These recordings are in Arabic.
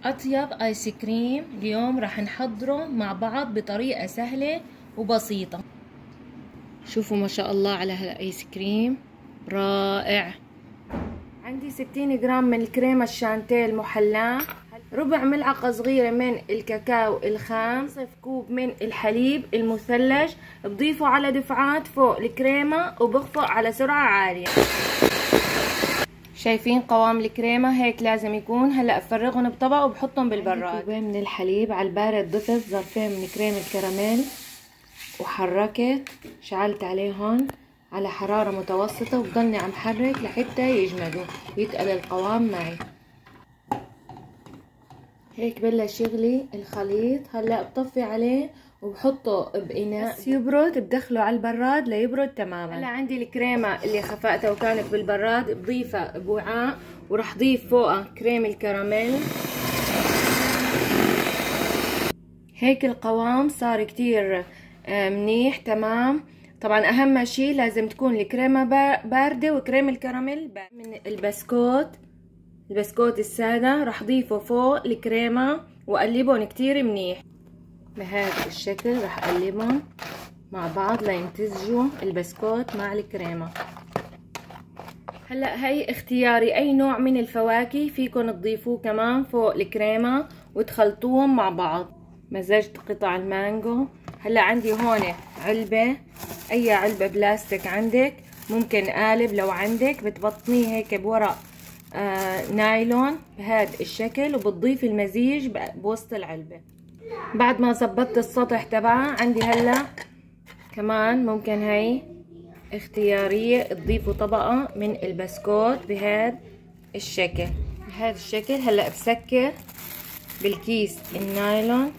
أطيب آيس كريم اليوم راح نحضره مع بعض بطريقة سهلة وبسيطة. شوفوا ما شاء الله على هالآيس كريم رائع. عندي 60 جرام من الكريمة الشانتيه المحلاة، ربع ملعقة صغيرة من الكاكاو الخام، نصف كوب من الحليب المثلج. بضيفه على دفعات فوق الكريمة وبخفق على سرعة عالية. شايفين قوام الكريمة هيك لازم يكون. هلا بفرغهم بطبق وبحطهم بالبراد. كوبين من الحليب على البارد ضفت ظرفين من كريم الكراميل وحركت، شعلت عليهم على حرارة متوسطة وبضلني عم حرك لحتى يجمدوا يتقل القوام معي. هيك بلش يغلي الخليط. هلا بطفي عليه وبحطه بإناء يبرد، بدخله على البراد ليبرد تماما. هلا عندي الكريمة اللي خفقتها وكانت بالبراد بضيفها بوعاء وراح ضيف فوقها كريم الكراميل. هيك القوام صار كتير منيح تمام. طبعا اهم شي لازم تكون الكريمة باردة وكريم الكراميل بارد. من البسكوت السادة راح ضيفه فوق الكريمة واقلبهم كتير منيح بهذا الشكل. راح اقلبهم مع بعض ليمتزجوا البسكوت مع الكريمة. هلا هي اختياري، اي نوع من الفواكه فيكن تضيفوه كمان فوق الكريمة وتخلطوهم مع بعض. مزجت قطع المانجو. هلا عندي هون علبة، اي علبة بلاستيك عندك، ممكن قالب لو عندك، بتبطنيه هيك بورق نايلون بهذا الشكل وبتضيفي المزيج بوسط العلبة. بعد ما زبطت السطح تبعها عندي هلا كمان ممكن هي اختيارية تضيفوا طبقة من البسكوت بهذا الشكل. هلا بسكر بالكيس النايلون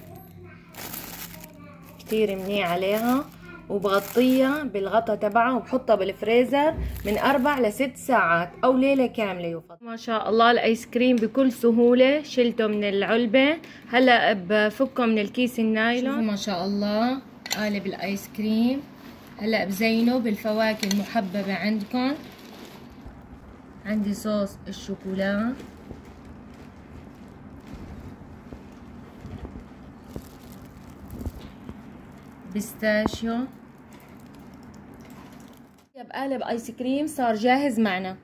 كتير منيح عليها وبغطيها بالغطا تبعها وبحطها بالفريزر من 4 ل 6 ساعات او ليلة كاملة يفضل. ما شاء الله الايس كريم بكل سهولة شلته من العلبة. هلا بفكه من الكيس النايلون. شوفوا ما شاء الله قالب الايس كريم. هلا بزينه بالفواكه المحببة عندكم. عندي صوص الشوكولا، بيستاشيو. بقالب ايس كريم صار جاهز معنا.